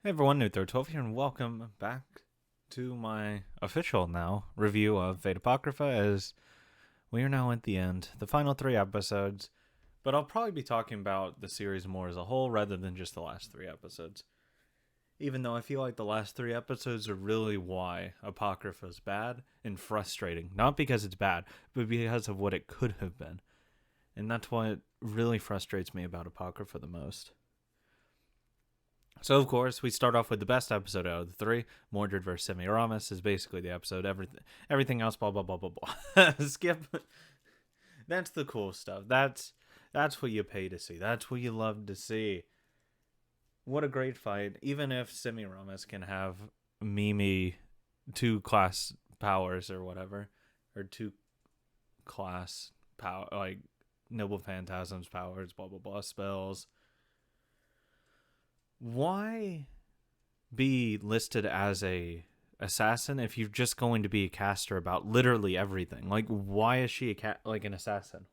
Hey everyone, New12 here, and welcome back to my official now review of Fate Apocrypha, as we are now at the end, the final 3 episodes. But I'll probably be talking about the series more as a whole rather than just the last 3 episodes. Even though I feel like the last 3 episodes are really why Apocrypha is bad and frustrating. Not because it's bad, but because of what it could have been. And that's what really frustrates me about Apocrypha the most. So, of course, we start off with the best episode out of the three. Mordred versus Semiramis is basically the episode. Everything else, blah, blah, blah, blah, blah. Skip. That's the cool stuff. That's what you pay to see. That's what you love to see. What a great fight. Even if Semiramis can have Mimi 2 class powers or whatever, or 2 class power, like Noble Phantasms powers, blah, blah, blah, spells. Why be listed as a assassin if you're just going to be a caster about literally everything? Like, why is she like an assassin?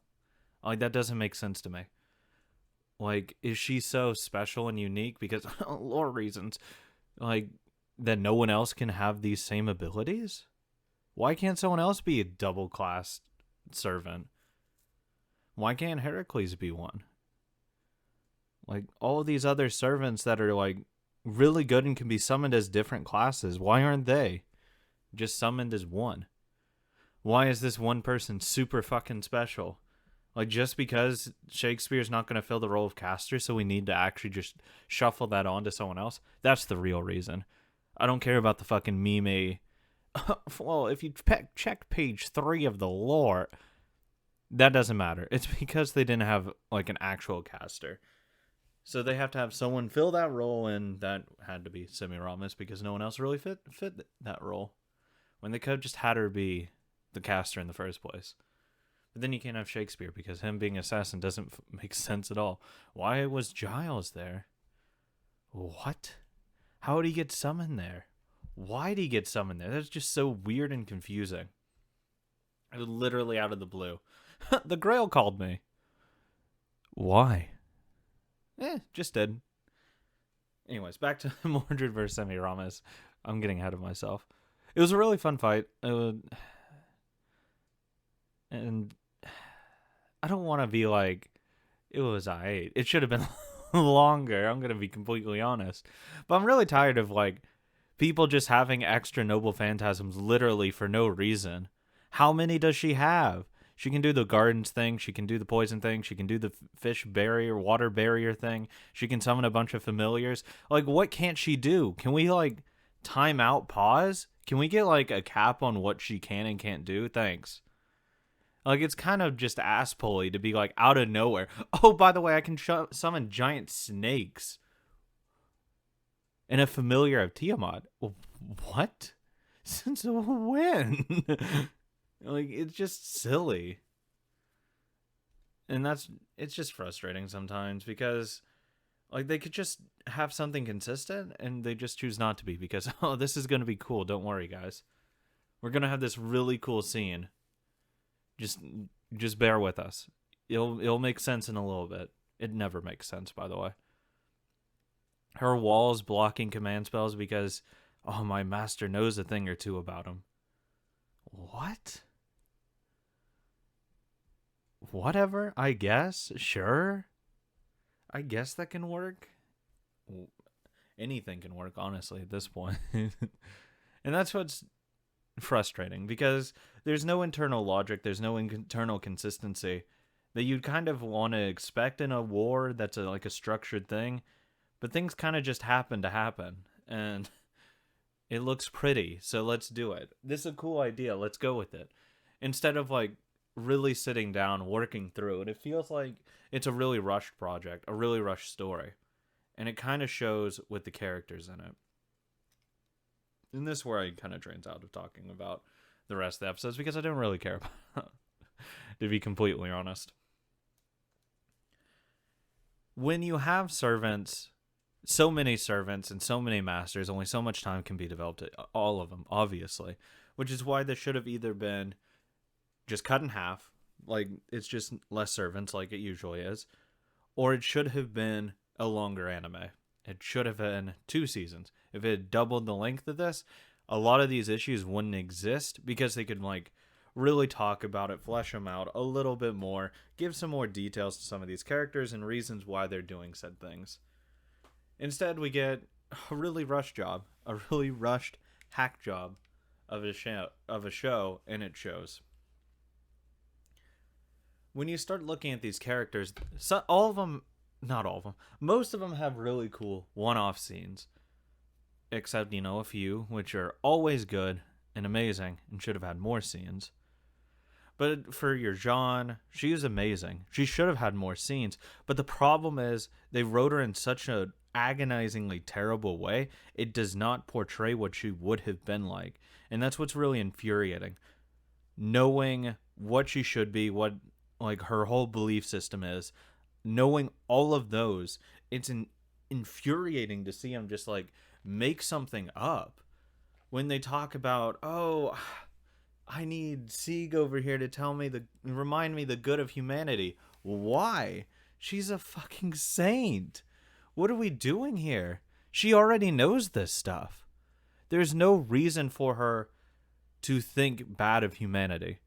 Like, that doesn't make sense to me. Like, is she so special and unique because lore reasons? Like, that no one else can have these same abilities? Why can't someone else be a double class servant? Why can't Heracles be one? Like, all of these other servants that are like really good and can be summoned as different classes, why aren't they just summoned as one? Why is this one person super fucking special? Like, just because Shakespeare's not going to fill the role of caster, so we need to actually just shuffle that on to someone else? That's the real reason. I don't care about the fucking meme. Well, if you check page 3 of the lore, that doesn't matter. It's because they didn't have like an actual caster. So they have to have someone fill that role, and that had to be Semiramis because no one else really fit that role. When they could have just had her be the caster in the first place. But then you can't have Shakespeare because him being assassin doesn't make sense at all. Why was Giles there? What? How did he get summoned there? Why did he get summoned there? That's just so weird and confusing. It was literally out of the blue. The Grail called me. Why? Just did. Anyways, back to Mordred versus Semiramis. I'm getting ahead of myself. It was a really fun fight. And I don't want to be like, it was I. It should have been longer. I'm going to be completely honest. But I'm really tired of like people just having extra noble phantasms literally for no reason. How many does she have? She can do the gardens thing. She can do the poison thing. She can do the fish barrier, water barrier thing. She can summon a bunch of familiars. Like, what can't she do? Can we, like, time out, pause? Can we get, like, a cap on what she can and can't do? Thanks. Like, it's kind of just ass pulley to be, like, out of nowhere. Oh, by the way, I can summon giant snakes. And a familiar of Tiamat. What? Since when? Like, it's just silly. And it's just frustrating sometimes because, like, they could just have something consistent and they just choose not to be because, oh, this is going to be cool. Don't worry, guys. We're going to have this really cool scene. Just bear with us. It'll make sense in a little bit. It never makes sense, by the way. Her walls blocking command spells because, oh, my master knows a thing or two about them. What? Whatever, I guess. Sure. I guess that can work. Anything can work, honestly, at this point. And that's what's frustrating because there's no internal logic, there's no internal consistency that you'd kind of want to expect in a war that's like a structured thing, but things kind of just happen to happen, and it looks pretty, so let's do it. This is a cool idea, let's go with it. Instead of like really sitting down, working through it, it feels like it's a really rushed project, a really rushed story. And it kind of shows with the characters in it. And this is where I kind of drains out of talking about the rest of the episodes because I don't really care about it, to be completely honest. When you have servants, so many servants and so many masters, only so much time can be developed, all of them, obviously. Which is why this should have either been just cut in half, like it's just less servants like it usually is, or it should have been a longer anime. It should have been 2 seasons. If it had doubled the length of this, a lot of these issues wouldn't exist because they could like really talk about it, flesh them out a little bit more, give some more details to some of these characters and reasons why they're doing said things. Instead, we get a really rushed job, a really rushed hack job of a show, and it shows. When you start looking at these characters, all of them, not all of them, most of them have really cool one-off scenes. Except, a few, which are always good and amazing and should have had more scenes. But for your Jean, she is amazing. She should have had more scenes. But the problem is they wrote her in such an agonizingly terrible way, it does not portray what she would have been like. And that's what's really infuriating. Knowing what she should be, what like her whole belief system is, knowing all of those, it's infuriating to see them just like make something up. When they talk about, oh, I need Sieg over here to remind me the good of humanity. Why? She's a fucking saint. What are we doing here? She already knows this stuff. There's no reason for her to think bad of humanity.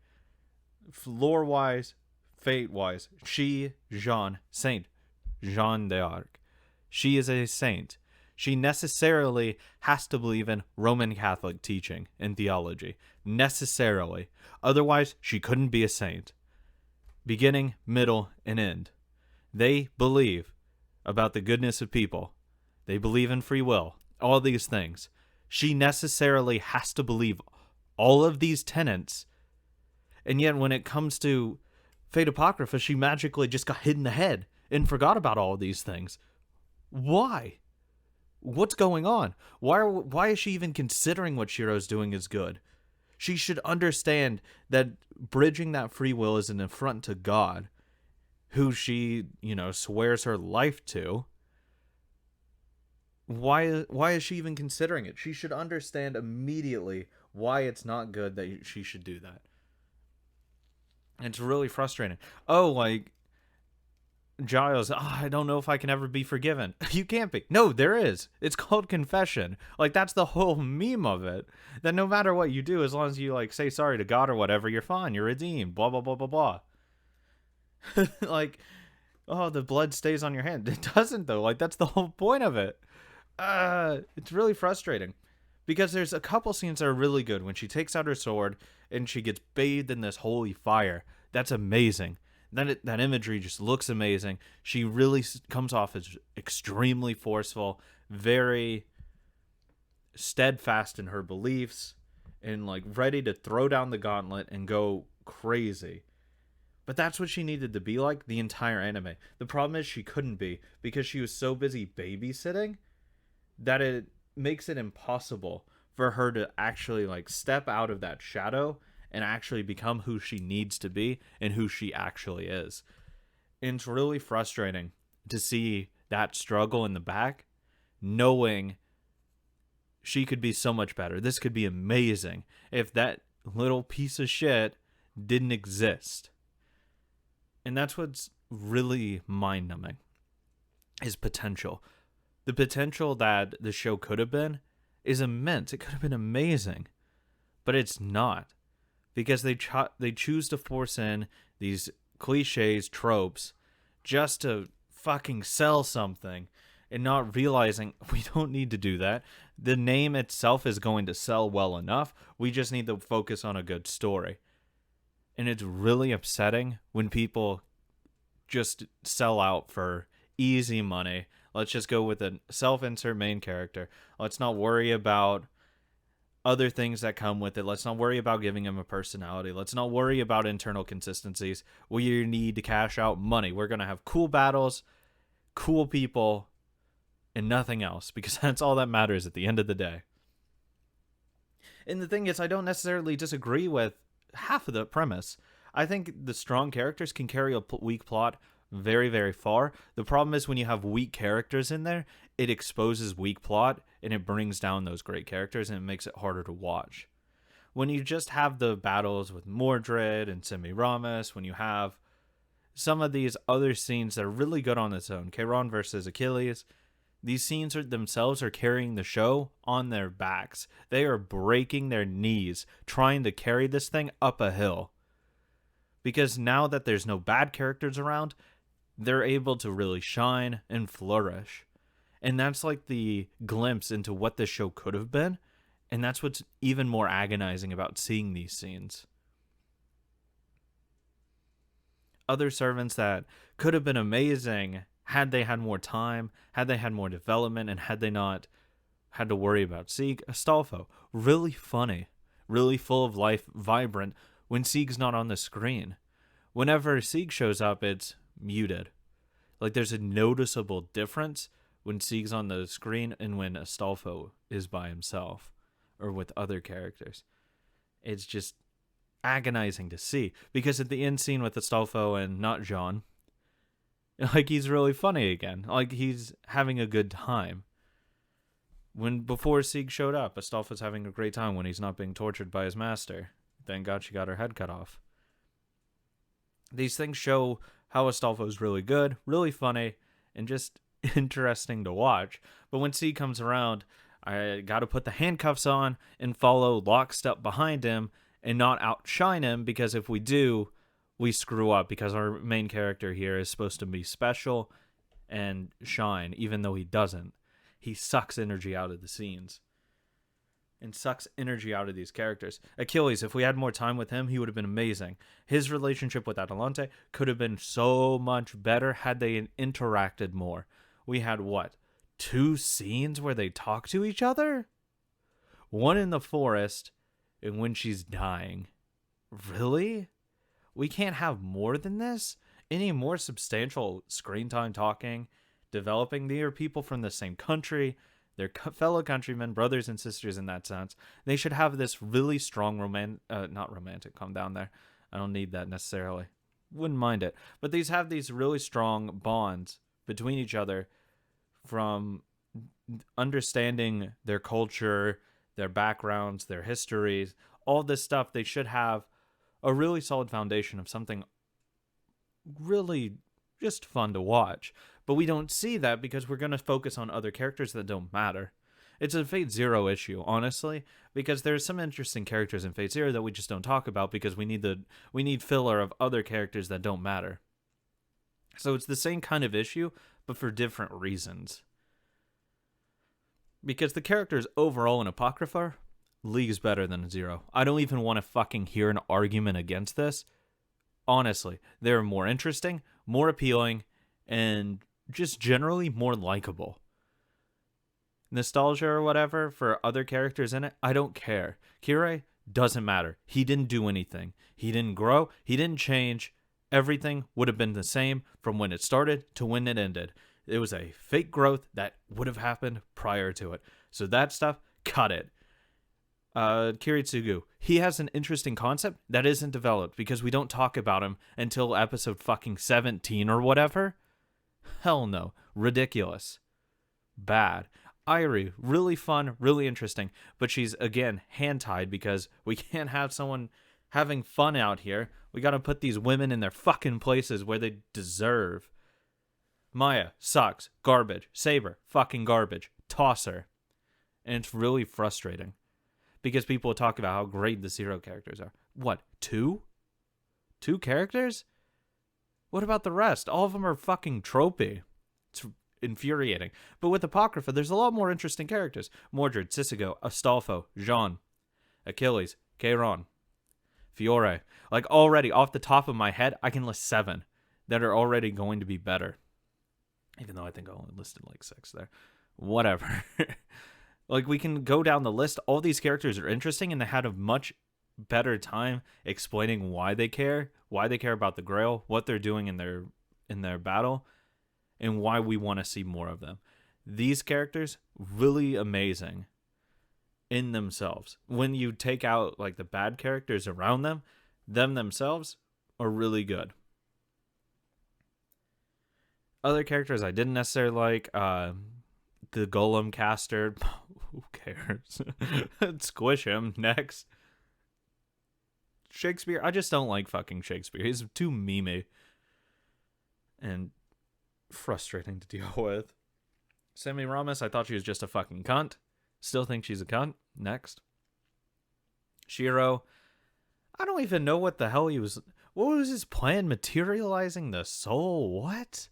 Lore-wise, fate-wise, she, Jeanne, Saint Jeanne d'Arc. She is a saint. She necessarily has to believe in Roman Catholic teaching and theology. Necessarily. Otherwise, she couldn't be a saint. Beginning, middle, and end. They believe about the goodness of people. They believe in free will. All these things. She necessarily has to believe all of these tenets. And yet when it comes to Fate Apocrypha, she magically just got hit in the head and forgot about all of these things. Why? What's going on? Why is she even considering what Shiro's doing is good? She should understand that bridging that free will is an affront to God, who she, swears her life to. Why is she even considering it? She should understand immediately why it's not good that she should do that. It's really frustrating. Oh, like Giles, I don't know if I can ever be forgiven. You can't be. No, there is. It's called confession. Like, that's the whole meme of it. That no matter what you do, as long as you, like, say sorry to God or whatever, you're fine. You're redeemed. Blah, blah, blah, blah, blah. Like, oh, the blood stays on your hand. It doesn't, though. Like, that's the whole point of it. It's really frustrating. Because there's a couple scenes that are really good. When she takes out her sword and she gets bathed in this holy fire. That's amazing. That imagery just looks amazing. She really comes off as extremely forceful, very steadfast in her beliefs, and like ready to throw down the gauntlet and go crazy. But that's what she needed to be like the entire anime. The problem is she couldn't be because she was so busy babysitting that it makes it impossible for her to actually like step out of that shadow and actually become who she needs to be and who she actually is. And it's really frustrating to see that struggle in the back, knowing she could be so much better. This could be amazing if that little piece of shit didn't exist. And that's what's really mind-numbing, is potential. The potential that the show could have been is immense. It could have been amazing, but it's not. Because they choose to force in these cliches, tropes, just to fucking sell something, and not realizing we don't need to do that. The name itself is going to sell well enough. We just need to focus on a good story. And it's really upsetting when people just sell out for easy money. Let's just go with a self-insert main character. Let's not worry about other things that come with it. Let's not worry about giving him a personality. Let's not worry about internal consistencies. We need to cash out money. We're going to have cool battles, cool people, and nothing else, because that's all that matters at the end of the day. And the thing is, I don't necessarily disagree with half of the premise. I think the strong characters can carry a weak plot very, very far. The problem is when you have weak characters in there, it exposes weak plot and it brings down those great characters and it makes it harder to watch. When you just have the battles with Mordred and Semiramis, when you have some of these other scenes that are really good on its own, Chiron versus Achilles, These scenes themselves are carrying the show on their backs. They are breaking their knees trying to carry this thing up a hill. Because now that there's no bad characters around, they're able to really shine and flourish. And that's like the glimpse into what this show could have been. And that's what's even more agonizing about seeing these scenes. Other servants that could have been amazing had they had more time, had they had more development, and had they not had to worry about Sieg. Astolfo, really funny, really full of life, vibrant when Sieg's not on the screen. Whenever Sieg shows up, it's muted. Like, there's a noticeable difference when Sieg's on the screen and when Astolfo is by himself or with other characters. It's just agonizing to see, because at the end scene with Astolfo and not Jean, like, he's really funny again. Like, he's having a good time. When before Sieg showed up, Astolfo's having a great time when he's not being tortured by his master. Thank God she got her head cut off. These things show how Astolfo's really good, really funny, and just interesting to watch. But when Sieg comes around, I got to put the handcuffs on and follow lockstep behind him and not outshine him, because if we do, we screw up, because our main character here is supposed to be special and shine, even though he doesn't. He sucks energy out of the scenes and sucks energy out of these characters. Achilles, if we had more time with him, he would have been amazing. His relationship with Atalante could have been so much better had they interacted more. We had, 2 scenes where they talk to each other? One in the forest and when she's dying. Really? We can't have more than this? Any more substantial screen time talking? Developing? They are people from the same country. They're fellow countrymen, brothers and sisters in that sense. They should have this really strong not romantic, calm down there. I don't need that necessarily. Wouldn't mind it. But these have these really strong bonds between each other, from understanding their culture, their backgrounds, their histories, all this stuff. They should have a really solid foundation of something really just fun to watch. But we don't see that because we're going to focus on other characters that don't matter. It's a Fate Zero issue, honestly, because there's some interesting characters in Fate Zero that we just don't talk about because we need filler of other characters that don't matter. So it's the same kind of issue, but for different reasons. Because the characters overall in Apocrypha, leagues better than Zero. I don't even want to fucking hear an argument against this. Honestly, they're more interesting, more appealing, and just generally more likable. Nostalgia or whatever for other characters in it, I don't care. Kirei doesn't matter. He didn't do anything. He didn't grow. He didn't change. Everything would have been the same from when it started to when it ended. It was a fake growth that would have happened prior to it. So that stuff, cut it. Kiritsugu, he has an interesting concept that isn't developed because we don't talk about him until episode fucking 17 or whatever. Hell no. Ridiculous. Bad. Irie, really fun, really interesting, but she's, again, hand-tied because we can't have someone having fun out here. We gotta put these women in their fucking places where they deserve. Maya sucks. Garbage. Saber, fucking garbage. Toss her. And it's really frustrating because people talk about how great the Zero characters are. What, 2? 2 characters? What about the rest? All of them are fucking tropey. It's infuriating. But with Apocrypha, there's a lot more interesting characters. Mordred, Sisigo, Astolfo, Jean, Achilles, Cheiron, Fiore. Like, already, off the top of my head, I can list 7 that are already going to be better. Even though I think I only listed like 6 there. Whatever. Like, we can go down the list. All these characters are interesting, and they had a much better time explaining why they care about the Grail, what they're doing in their battle, and why we want to see more of them. These characters, really amazing in themselves. When you take out like the bad characters around them themselves are really good. Other characters I didn't necessarily like, the Golem caster, who cares? Squish him next. Shakespeare, I just don't like fucking Shakespeare. He's too memey and frustrating to deal with. Semiramis, I thought she was just a fucking cunt. Still think she's a cunt. Next. Shiro, I don't even know what the hell he was. What was his plan? Materializing the soul? What?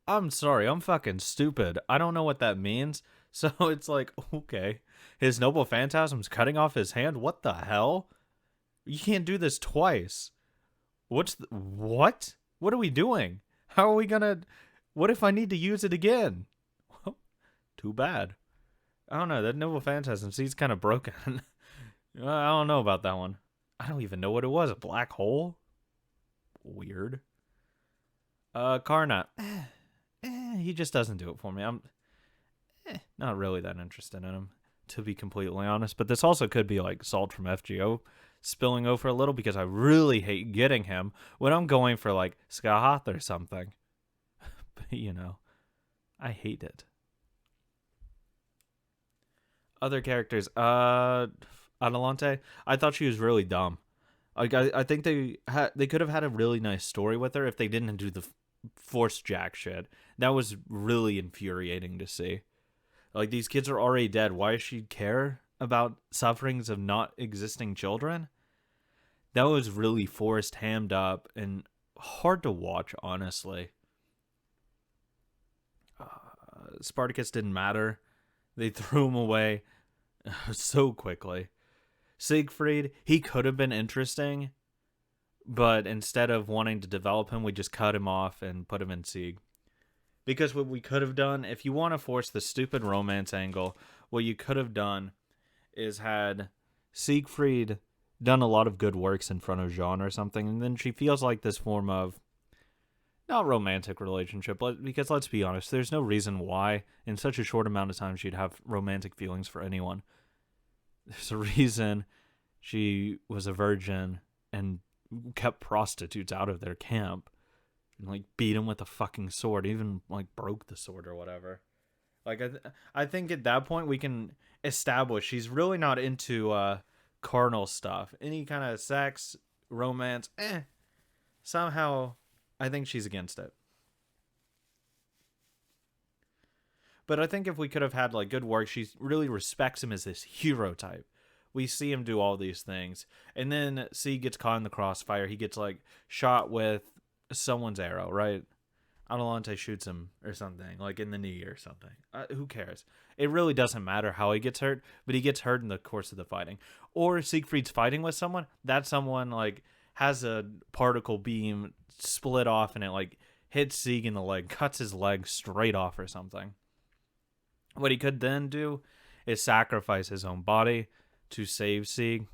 I'm sorry, I'm fucking stupid. I don't know what that means. So it's like, okay. His noble phantasm's cutting off his hand? What the hell? You can't do this twice. What? What are we doing? How are we gonna... What if I need to use it again? Well, too bad. I don't know, that noble phantasm seems kind of broken. I don't know about that one. I don't even know what it was. A black hole? Weird. Karna. He just doesn't do it for me. I'm not really that interested in him, to be completely honest. But this also could be like Salt from FGO spilling over a little, because I really hate getting him when I'm going for like Skahath or something. But, you know, I hate it. Other characters. Adelante. I thought she was really dumb. Like I think they could have had a really nice story with her if they didn't do the force jack shit. That was really infuriating to see. Like, these kids are already dead. Why does she care about sufferings of not existing children? That was really forced, hammed up, and hard to watch, honestly. Spartacus didn't matter. They threw him away so quickly. Siegfried, he could have been interesting, but instead of wanting to develop him, we just cut him off and put him in Sieg. Because what we could have done, if you want to force the stupid romance angle, what you could have done is had Siegfried done a lot of good works in front of Jean or something, and then she feels like this form of, not romantic relationship, because let's be honest, there's no reason why in such a short amount of time she'd have romantic feelings for anyone. There's a reason she was a virgin and kept prostitutes out of their camp. And, like, beat him with a fucking sword. Even, like, broke the sword or whatever. Like, I think at that point we can establish she's really not into carnal stuff. Any kind of sex, romance, somehow I think she's against it. But I think if we could have had, like, good work, she really respects him as this hero type. We see him do all these things. And then C gets caught in the crossfire. He gets, like, shot with someone's arrow, right? Adelante shoots him or something, like in the knee or something. Who cares? It really doesn't matter how he gets hurt, but he gets hurt in the course of the fighting. Or Siegfried's fighting with someone, that someone, like, has a particle beam split off and it, like, hits Sieg in the leg, cuts his leg straight off or something. What he could then do is sacrifice his own body to save Sieg.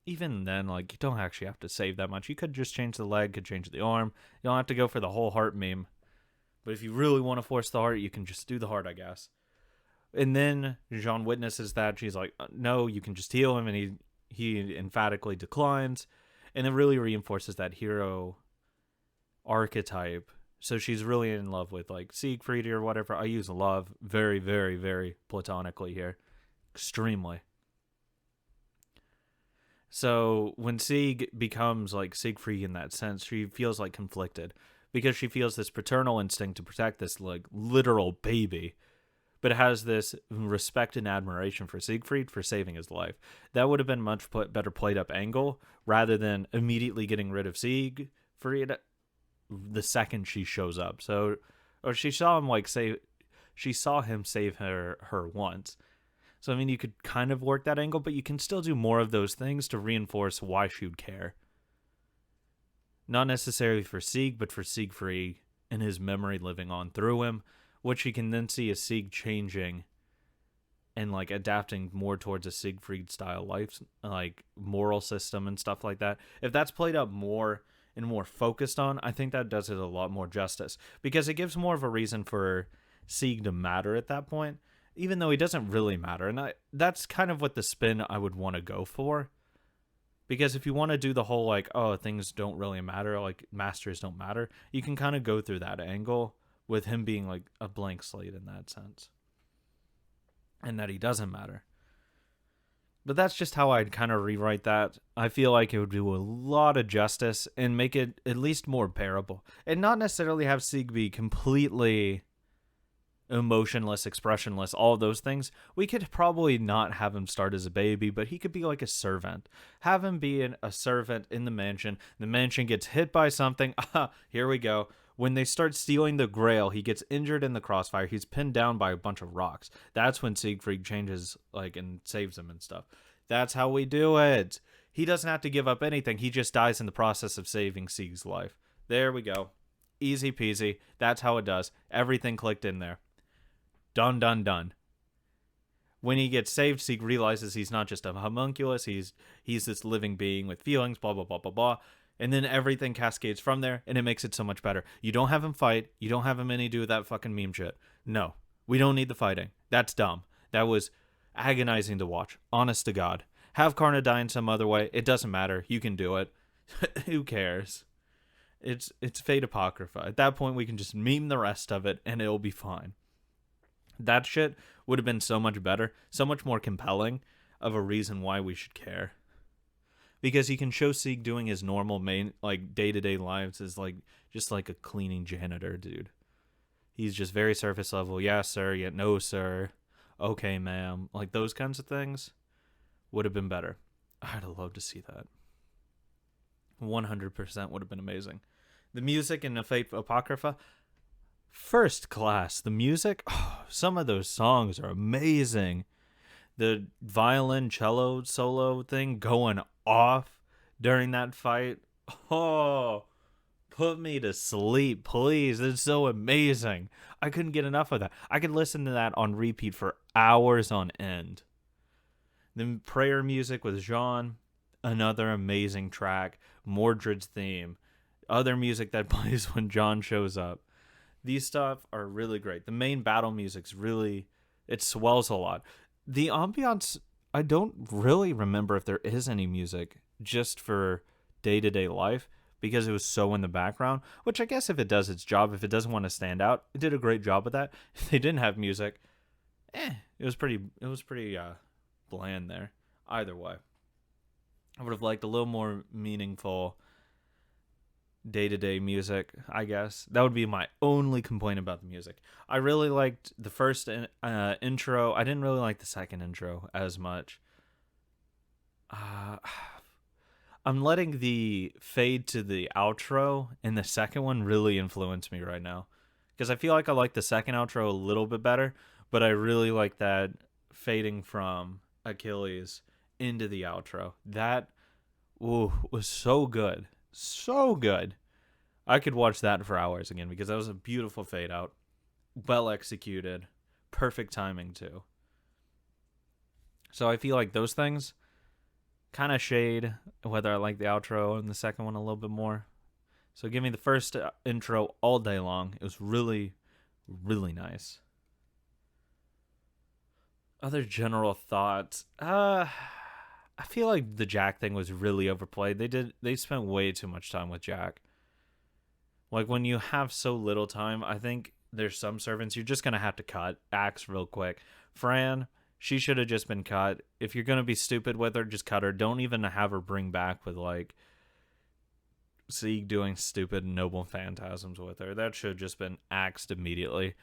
Even then, like, you don't actually have to save that much. You could just change the leg, could change the arm. You don't have to go for the whole heart meme. But if you really want to force the heart, you can just do the heart, I guess. And then Jean witnesses that. She's like, no, you can just heal him. And he emphatically declines. And it really reinforces that hero archetype. So she's really in love with, like, Siegfried or whatever. I use love very, very, very platonically here. Extremely. So when Sieg becomes like Siegfried in that sense, she feels like conflicted because she feels this paternal instinct to protect this like literal baby, but has this respect and admiration for Siegfried for saving his life. That would have been much better played up angle rather than immediately getting rid of Siegfried the second she shows up. So, or she saw him save her once. So, I mean, you could kind of work that angle, but you can still do more of those things to reinforce why she would care. Not necessarily for Sieg, but for Siegfried and his memory living on through him, which you can then see as Sieg changing and, like, adapting more towards a Siegfried-style life, like, moral system and stuff like that. If that's played up more and more focused on, I think that does it a lot more justice, because it gives more of a reason for Sieg to matter at that point, even though he doesn't really matter. And that's kind of what the spin I would want to go for. Because if you want to do the whole, like, oh, things don't really matter, like, masters don't matter, you can kind of go through that angle with him being, like, a blank slate in that sense. And that he doesn't matter. But that's just how I'd kind of rewrite that. I feel like it would do a lot of justice and make it at least more bearable. And not necessarily have Sieg be completely emotionless, expressionless, all of those things, we could probably not have him start as a baby, but he could be like a servant. Have him be a servant in the mansion. The mansion gets hit by something. Here we go. When they start stealing the grail, he gets injured in the crossfire. He's pinned down by a bunch of rocks. That's when Siegfried changes, like, and saves him and stuff. That's how we do it. He doesn't have to give up anything. He just dies in the process of saving Sieg's life. There we go. Easy peasy. That's how it does. Everything clicked in there. Done, done, done. When he gets saved, Sieg realizes he's not just a homunculus. He's this living being with feelings, blah, blah, blah, blah, blah. And then everything cascades from there, and it makes it so much better. You don't have him fight. You don't have him any do with that fucking meme shit. No, we don't need the fighting. That's dumb. That was agonizing to watch. Honest to God. Have Karna die in some other way. It doesn't matter. You can do it. Who cares? It's Fate Apocrypha. At that point, we can just meme the rest of it, and it'll be fine. That shit would have been so much better, so much more compelling of a reason why we should care. Because he can show Sieg doing his normal main, like, day-to-day lives as, like, just like a cleaning janitor, dude. He's just very surface level. Yes, sir. Yeah, no, sir. Okay, ma'am. Like, those kinds of things would have been better. I'd have loved to see that. 100% would have been amazing. The music in the Fate Apocrypha, first class. The music, some of those songs are amazing. The violin cello solo thing going off during that fight. Oh, put me to sleep, please. It's so amazing. I couldn't get enough of that. I could listen to that on repeat for hours on end. The prayer music with Jean, another amazing track. Mordred's theme, other music that plays when John shows up. These stuff are really great. The main battle music's really, it swells a lot. The ambiance, I don't really remember if there is any music just for day-to-day life because it was so in the background, which I guess if it does its job, if it doesn't want to stand out, it did a great job with that. If they didn't have music, it was pretty bland there. Either way. I would have liked a little more meaningful day-to-day music, I guess. That would be my only complaint about the music. I really liked the first intro. I didn't really like the second intro as much. I'm letting the fade to the outro in the second one really influence me right now. Because I feel like I like the second outro a little bit better, but I really like that fading from Achilles into the outro. That was so good. So good. I could watch that for hours again because that was a beautiful fade out. Well executed. Perfect timing too. So I feel like those things kind of shade whether I like the outro and the second one a little bit more. So give me the first intro all day long. It was really, really nice. Other general thoughts. I feel like the Jack thing was really overplayed. They spent way too much time with Jack. Like, when you have so little time, I think there's some servants you're just going to have to cut. Axe real quick. Fran, she should have just been cut. If you're going to be stupid with her, just cut her. Don't even have her bring back with, like, Sieg doing stupid noble phantasms with her. That should have just been axed immediately.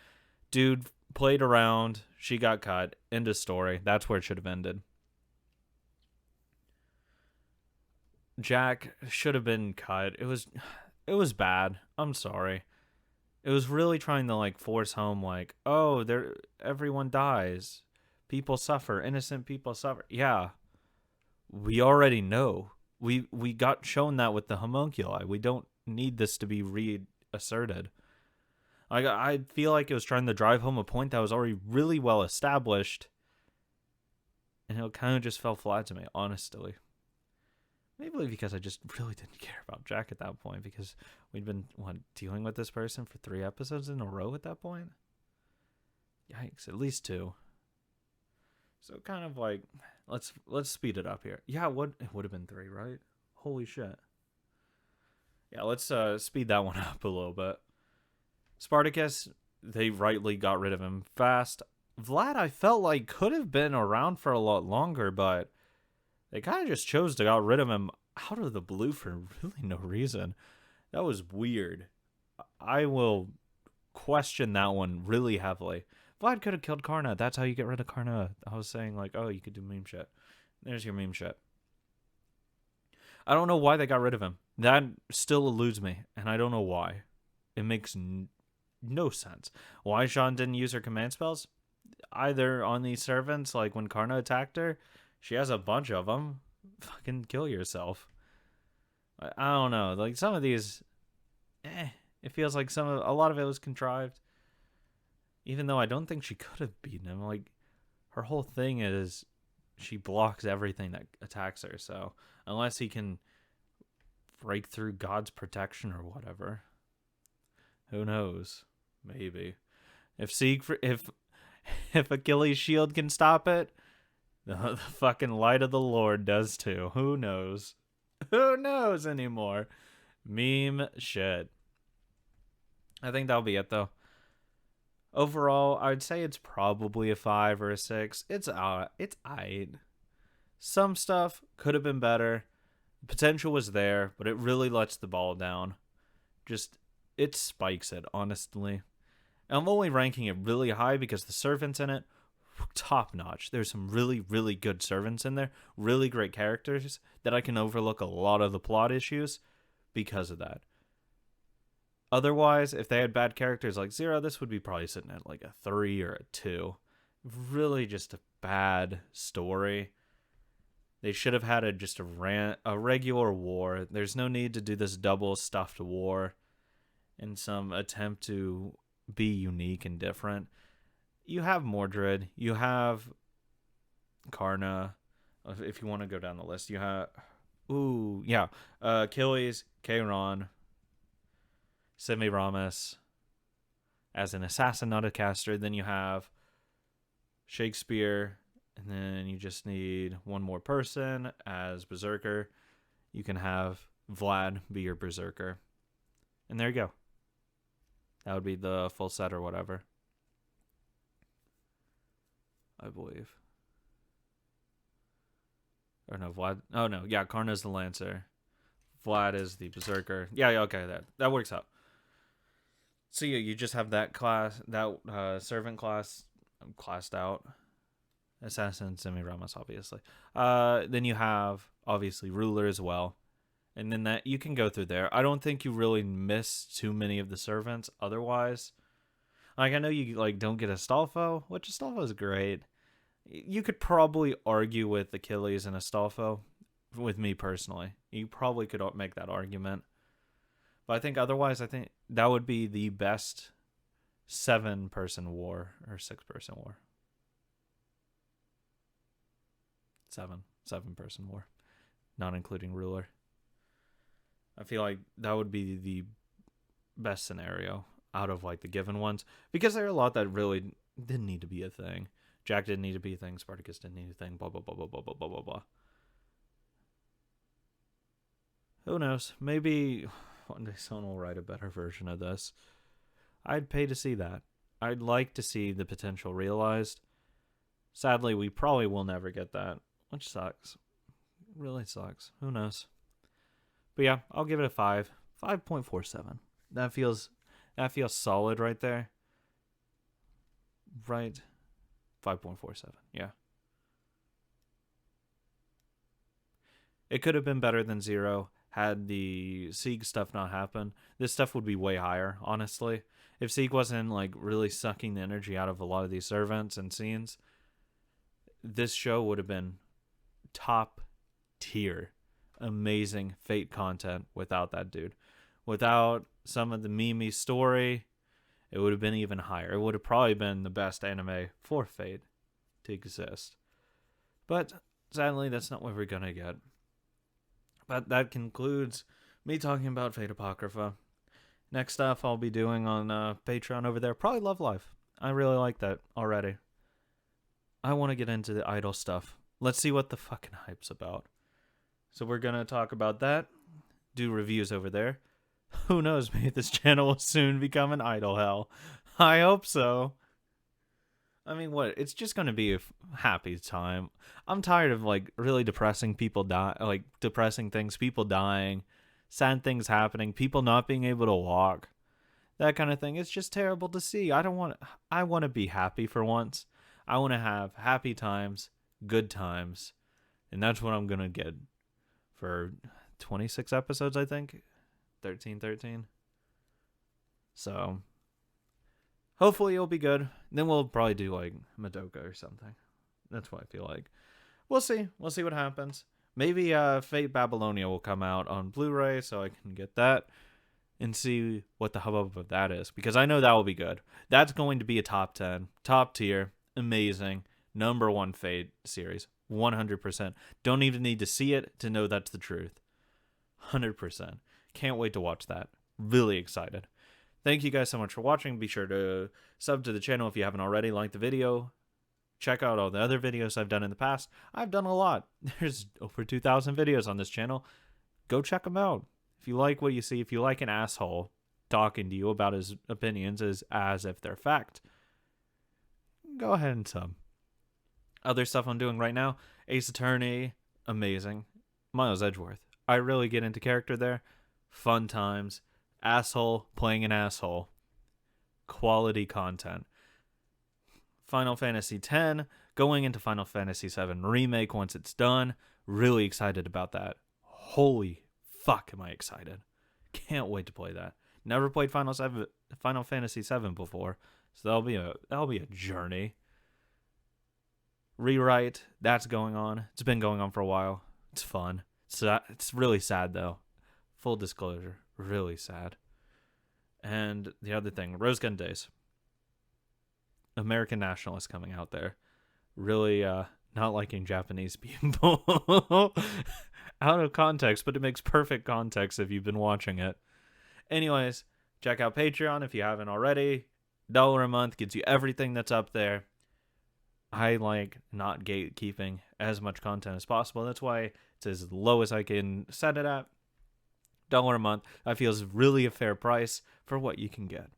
Dude played around. She got cut. End of story. That's where it should have ended. Jack should have been cut. It was bad. I'm sorry. It was really trying to, like, force home, like, oh, everyone dies. People suffer. Innocent people suffer. Yeah. We already know. We got shown that with the homunculi. We don't need this to be reasserted. I feel like it was trying to drive home a point that was already really well established. And it kind of just fell flat to me, honestly. Maybe because I just really didn't care about Jack at that point because we'd been dealing with this person for 3 episodes in a row at that point. Yikes, at least 2. So kind of like let's speed it up here. Yeah, it would have been 3, right? Holy shit. Yeah, let's speed that one up a little bit. Spartacus, they rightly got rid of him fast. Vlad, I felt like could have been around for a lot longer, but they kind of just chose to get rid of him out of the blue for really no reason. That was weird. I will question that one really heavily. Vlad could have killed Karna. That's how you get rid of Karna. I was saying, like, oh, you could do meme shit. There's your meme shit. I don't know why they got rid of him. That still eludes me, and I don't know why. It makes no sense. Why Jean didn't use her command spells? Either on these servants, like when Karna attacked her, she has a bunch of them. Fucking kill yourself. I don't know. Like, some of these, it feels like a lot of it was contrived. Even though I don't think she could have beaten him. Like, her whole thing is she blocks everything that attacks her. So unless he can break through God's protection or whatever, who knows? Maybe if Achilles' shield can stop it, the fucking light of the Lord does too. Who knows? Who knows anymore? Meme shit. I think that'll be it though. Overall, I'd say it's probably a 5 or a 6. It's aight. Some stuff could have been better. Potential was there, but it really lets the ball down. It spikes it, honestly. And I'm only ranking it really high because the servants in it, top notch. There's some really, really good servants in there. Really great characters that I can overlook a lot of the plot issues because of that. Otherwise, if they had bad characters like Zero, this would be probably sitting at like a 3 or a 2. Really just a bad story. They should have had a regular war. There's no need to do this double stuffed war in some attempt to be unique and different. You have Mordred. You have Karna. If you want to go down the list, you have... Achilles, Kairon, Semiramis as an assassin, not a caster. Then you have Shakespeare, and then you just need one more person as Berserker. You can have Vlad be your Berserker. And there you go. That would be the full set or whatever, I believe. Or no, Vlad. Oh, no. Yeah, Karna's the Lancer. Vlad is the Berserker. Yeah, okay, that works out. So yeah, you just have that class, that servant class classed out. Assassin, Semiramis, obviously. Then you have, obviously, Ruler as well. And then that you can go through there. I don't think you really miss too many of the servants otherwise. Like, I know you don't get Astolfo, which Astolfo is great. You could probably argue with Achilles and Astolfo, with me personally. You probably could make that argument. But I think otherwise, that would be the best 7-person war or 6-person war. 7-person war, not including Ruler. I feel like that would be the best scenario out of the given ones, because there are a lot that really didn't need to be a thing. Jack didn't need to be a thing. Spartacus didn't need a thing. Blah blah blah blah blah blah blah blah blah. Who knows? Maybe one day someone will write a better version of this. I'd pay to see that. I'd like to see the potential realized. Sadly, we probably will never get that, which sucks. It really sucks. Who knows? But yeah, I'll give it a 5. 5.47. That feels solid right there. Right. 5.47. Yeah. It could have been better than 0 had the Sieg stuff not happened. This stuff would be way higher, honestly. If Sieg wasn't really sucking the energy out of a lot of these servants and scenes, this show would have been top tier. Amazing Fate content without that dude. Without some of the Mimi story, it would have been even higher. It would have probably been the best anime for Fate to exist. But sadly, that's not what we're going to get. But that concludes me talking about Fate Apocrypha. Next stuff I'll be doing on Patreon over there, probably Love Life. I really like that already. I want to get into the idol stuff. Let's see what the fucking hype's about. So we're going to talk about that, do reviews over there. Who knows, maybe this channel will soon become an idol hell. I hope so. I mean, what? It's just going to be a happy time. I'm tired of really depressing people depressing things, people dying, sad things happening, people not being able to walk. that kind of thing. It's just terrible to see. I want to be happy for once. I want to have happy times, good times, and that's what I'm going to get for 26 episodes, I think. 13. So hopefully it'll be good. Then we'll probably do like Madoka or something. That's what I feel like. We'll see. We'll see what happens. Maybe Fate Babylonia will come out on Blu-ray so I can get that and see what the hubbub of that is, because I know that will be good. That's going to be a top 10, top tier, amazing, number one Fate series, 100%. Don't even need to see it to know that's the truth. 100%. Can't wait to watch that. Really excited. Thank you guys so much for watching. Be sure to sub to the channel if you haven't already. Like the video. Check out all the other videos I've done in the past. I've done a lot. There's over 2,000 videos on this channel. Go check them out. If you like what you see, if you like an asshole talking to you about his opinions as if they're fact, go ahead and sub. Other stuff I'm doing right now, Ace Attorney, amazing. Miles Edgeworth, I really get into character there. Fun times. Asshole playing an asshole. Quality content. Final Fantasy X, going into Final Fantasy VII Remake once it's done. Really excited about that. Holy fuck am I excited. Can't wait to play that. Never played Final Fantasy VII before, so that'll be a journey. Rewrite, that's going on. It's been going on for a while. It's fun. It's really sad though. Full disclosure, really sad. And the other thing, Rose Gun Days. American nationalists coming out there. Really not liking Japanese people. Out of context, but it makes perfect context if you've been watching it. Anyways, check out Patreon if you haven't already. $1 a month gets you everything that's up there. I like not gatekeeping as much content as possible. That's why it's as low as I can set it at. $1 a month, I feel, is really a fair price for what you can get.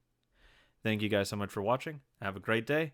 Thank you guys so much for watching. Have a great day.